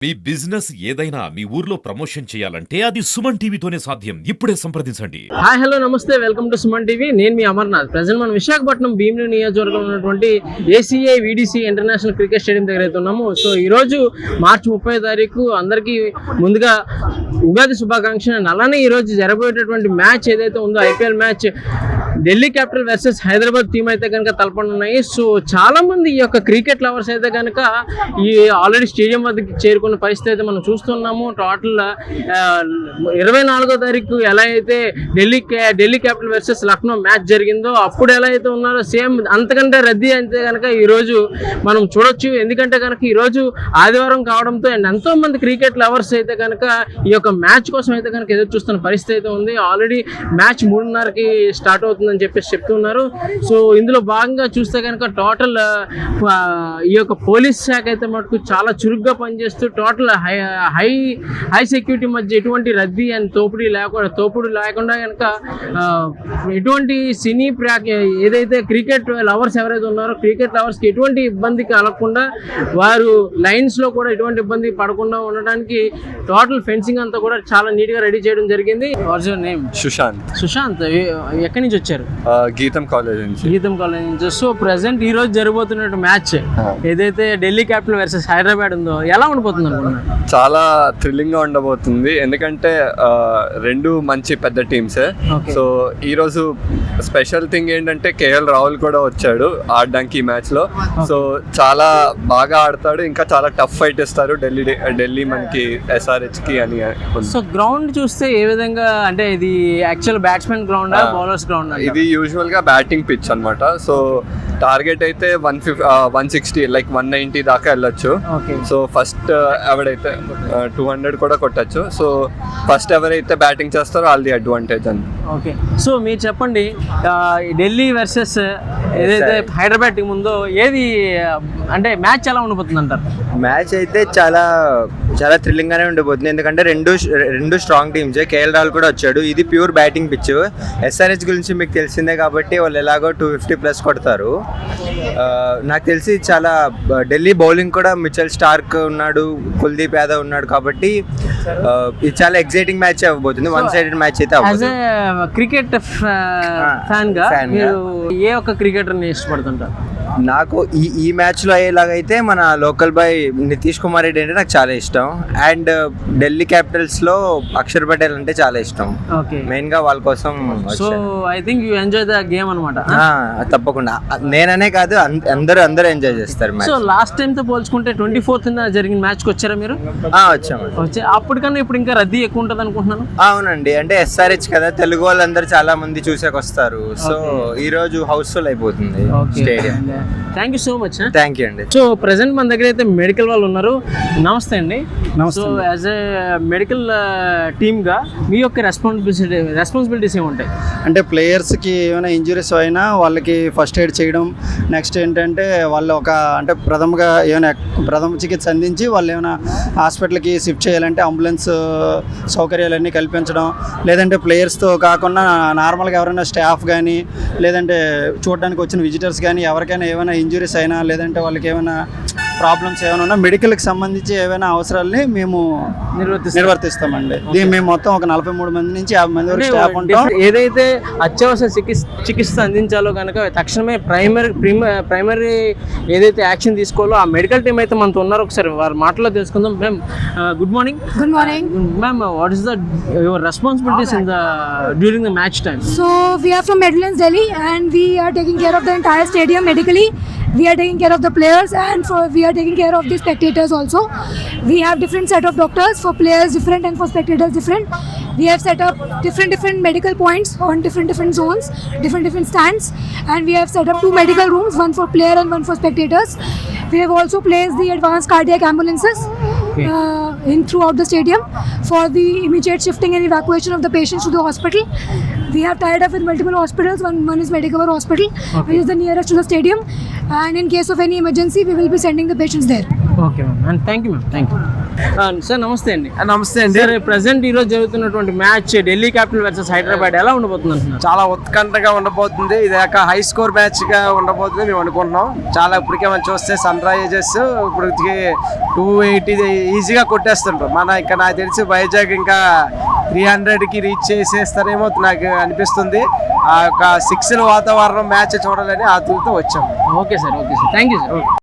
మీ business ఏదైనా మీ ఊర్లో promotion చేయాలంటే అది సుమన్ టీవీతోనే సాధ్యం. ఇప్పుడే సంప్రదించండి. హాయ్ హలో నమస్తే, వెల్కమ్ టు సుమన్ టీవీ. నేను మీ అమర్నాథ్. ప్రజెంట్ మనం విశాఖపట్నం భీమిలి నియోజకవర్గంలో ఉన్నటువంటి ACI VDC international cricket stadium దగ్గర అయితే ఉన్నాము. సో ఈరోజు మార్చి 30 తారీఖు అందరికీ ముందుగా ఉగాది శుభాకాంక్షలు. అలానే ఈరోజు జరగబోయేటటువంటి మ్యాచ్ ఏదైతే ఉందో IPL match Delhi capital versus Hyderabad team అయితే కనుక తలపడున్నాయి. సో చాలా మంది ఈ యొక్క క్రికెట్ లవర్స్ అయితే కనుక ఈ ఆల్రెడీ స్టేడియం వద్దకు చేరుకున్న పరిస్థితి అయితే మనం చూస్తున్నాము. టోటల్ 24వ తారీఖు ఎలా అయితే Delhi capital versus Lucknow match జరిగిందో అప్పుడు ఎలా అయితే ఉన్నారో సేమ్ అంతకంటే రద్దీ అయితే కనుక ఈరోజు మనం చూడొచ్చు. ఎందుకంటే కనుక ఈరోజు ఆదివారం కావడంతో ఎంతో మంది క్రికెట్ లవర్స్ అయితే కనుక ఈ యొక్క మ్యాచ్ కోసం అయితే కనుక ఎదురు చూస్తున్న పరిస్థితి అయితే ఉంది. ఆల్రెడీ మ్యాచ్ 3:30కి స్టార్ట్ అవుతుందని చెప్పేసి చెప్తున్నారు. సో ఇందులో భాగంగా చూస్తే కనుక టోటల్ ఈ యొక్క పోలీస్ శాఖ అయితే మటుకు చాలా చురుగ్గా పనిచేస్తూ టోటల్ హై సెక్యూరిటీ మధ్య ఎటువంటి రద్దీ అండ్ తోపుడు లేకుండా కనుక ఎటువంటి సినీ ఏదైతే క్రికెట్ లవర్స్ ఎవరైతే ఉన్నారో క్రికెట్ లవర్స్కి ఎటువంటి ఇబ్బంది కలగకుండా వారు లైన్స్లో కూడా ఎటువంటి ఇబ్బంది పడకుండా ఉండడానికి టోటల్ ఫెన్సింగ్ అంతా కూడా చాలా నీట్గా రెడీ చేయడం జరిగింది. What's your name? సుశాంత్. ఎక్కడి నుంచి వచ్చారు? గీతం కాలేజ్ నుంచి. సో ప్రెసెంట్ ఈ రోజు జరగబోతున్న మ్యాచ్ ఏదైతే ఢిల్లీ క్యాపిటల్ వర్సెస్ హైదరాబాద్ ఉందో ఎలా ఉండబోతుంది అనుకున్నారు? చాలా థ్రిల్లింగ్ గా ఉండబోతుంది. ఎందుకంటే రెండు మంచి పెద్ద టీమ్సే. సో ఈ రోజు స్పెషల్ థింగ్ ఏంటంటే కేఎల్ రాహుల్ కూడా వచ్చాడు ఆడడానికి ఈ మ్యాచ్ లో. సో చాలా బాగా ఆడతాడు. ఇంకా చాలా టఫ్ ఫైట్ ఇస్తారు ఢిల్లీ మనకి SRH కి అని. సో గ్రౌండ్ చూస్తే ఏ విధంగా అంటే ఇది actual batsmen ground bowlers ground? ఇది యూజువల్ గా బ్యాటింగ్ పిచ్ అన్నమాట. సో టార్గెట్ అయితే 160 లైక్ 190 దాకా వెళ్ళొచ్చు. సో ఫస్ట్ ఎవరైతే 200 కూడా కొట్టచ్చు. సో ఫస్ట్ ఎవరైతే బ్యాటింగ్ చేస్తారో వాళ్ళది అడ్వాంటేజ్ అని. ఓకే. సో మీరు చెప్పండి, ఢిల్లీ వర్సెస్ ఏదైతే హైదరాబాద్ టీం ఉందో ఏది అంటే మ్యాచ్ ఎలా ఉండబోతుంది అంటారు? మ్యాచ్ అయితే చాలా చాలా థ్రిల్లింగ్ గానే ఉండబోతుంది. ఎందుకంటే రెండు స్ట్రాంగ్ టీమ్సే. కేఎల్ రాహుల్ కూడా వచ్చాడు. ఇది ప్యూర్ బ్యాటింగ్ పిచ్. SRH గురించి మీకు తెలిసిందే కాబట్టి వాళ్ళు ఎలాగో 250+ కొడతారు. నాకు తెలిసి చాలా ఢిల్లీ బౌలింగ్ కూడా మిచెల్ స్టార్క్ ఉన్నాడు, కుల్దీప్ యాదవ్ ఉన్నాడు కాబట్టి ఇది చాలా ఎక్సైటింగ్ మ్యాచ్ అవ్వబోతుంది. వన్ సైడెడ్ మ్యాచ్ అయితే అవ్వదు. క్రికెట్ ఫ్యాన్ గా మీరు ఏ ఒక్క క్రికెటర్ ని ఇష్టపడుతుంటారు? నాకు ఈ మ్యాచ్లో అయ్యేలాగైతే మన లోకల్ బాయ్ నితీష్ కుమార్ రెడ్డి అంటే నాకు చాలా ఇష్టం. అండ్ ఢిల్లీ క్యాపిటల్స్లో అక్షర్ పటేల్ అంటే చాలా ఇష్టం. మెయిన్గా వాళ్ళ కోసం. So I think you enjoy the game అనమాట. తప్పకుండా నేననే కాదు, అందరూ ఎంజాయ్ చేస్తారు. సో లాస్ట్ టైం తో పోల్చుకుంటే 24th జరిగిన మ్యాచ్కి వచ్చారా మీరు? వచ్చామండి. అప్పటికన్నా ఇప్పుడు ఇంకా రద్దీ ఎక్కువ ఉంటుంది అనుకుంటున్నాను. అవునండి. అంటే SRH కదా, తెలుగు వాళ్ళందరూ చాలా మంది చూసేకొస్తారు. సో ఈ రోజు హౌస్ఫుల్ అయిపోతుంది stadium. Thank you so much. Thank you అండి. సో ప్రెసెంట్ మన దగ్గర అయితే మెడికల్ వాళ్ళు ఉన్నారు. నమస్తే అండి. సో యాజ్ ఏ మెడికల్ టీమ్గా మీ యొక్క రెస్పాన్సిబిలిటీస్ ఏముంటాయి? అంటే ప్లేయర్స్కి ఏమైనా ఇంజురీస్ అయినా వాళ్ళకి ఫస్ట్ ఎయిడ్ చేయడం, నెక్స్ట్ ఏంటంటే వాళ్ళు అంటే ప్రథమ చికిత్స అందించి వాళ్ళు ఏమైనా హాస్పిటల్కి షిఫ్ట్ చేయాలంటే అంబులెన్స్ సౌకర్యాలన్నీ కల్పించడం, లేదంటే ప్లేయర్స్తో కాకుండా నార్మల్గా ఎవరైనా స్టాఫ్ కానీ లేదంటే చూడడానికి వచ్చిన విజిటర్స్ కానీ ఎవరికైనా ఏమైనా ఇంజురీస్ అయినా లేదంటే వాళ్ళకి ఏమైనా ప్రాబ్లమ్స్ ఏమైనా ఉన్నా మెడికల్కి సంబంధించి ఏమైనా అవసరాలని మేము నిర్వర్తిస్తామండి. దీన్ని మేము మొత్తం ఒక 43 మంది నుంచి 50 మంది వరకు స్టాఫ్ ఉంటాం. ఏదైతే అత్యవసర చికిత్స అందించాలో కనుక తక్షణమే ప్రైమరీ ఏదైతే యాక్షన్ తీసుకోవాలో ఆ మెడికల్ టీమ్ అయితే మనతో ఉన్నారు. ఒకసారి వారి మాటలో తెలుసుకుందాం. Ma'am good morning. Good morning. Ma'am, what is your responsibilities during the match time? So we are from Medlands, Delhi, and we are taking care of the entire stadium medically. We are taking care of the players, and we are taking care of the spectators also. We have different set of doctors, for players different and for spectators different. We have set up different medical points on different zones, different stands, and we have set up 2 medical rooms, one for player and one for spectators. We have also placed the advanced cardiac ambulances in throughout the stadium for the immediate shifting and evacuation of the patients to the hospital. We have tied up with multiple hospitals. One is Medicover Hospital, which is the nearest to the stadium, and in case of any emergency we will be sending the patients there. Okay ma'am and thank you ma'am, thank you. Sir నమస్తే అండి. నమస్తే అండి. Sir present ఈ రోజు జరుగుతున్నటువంటి match Delhi capital versus Hyderabad ఎలా ఉండబోతుంది అంటున్నారు? చాలా ఉత్కంఠగా ఉండబోతుంది. ఇది ఒక హై స్కోర్ మ్యాచ్ గా ఉండబోతుంది మేము అనుకుంటున్నాం. చాలా ఇప్పటికే మనం చూస్తే సన్ రైజర్స్ ఇప్పుడు 280 ఈజీగా కొట్టేస్తుంటారు. మన ఇక్కడ నాకు తెలిసి వైజాగ్ ఇంకా 300కి రీచ్ చేసేస్తారేమో నాకు అనిపిస్తుంది. ఆ యొక్క 6 వాతావరణం మ్యాచ్ చూడాలని ఆతృతతో వచ్చాము. Okay sir, okay sir, thank you sir.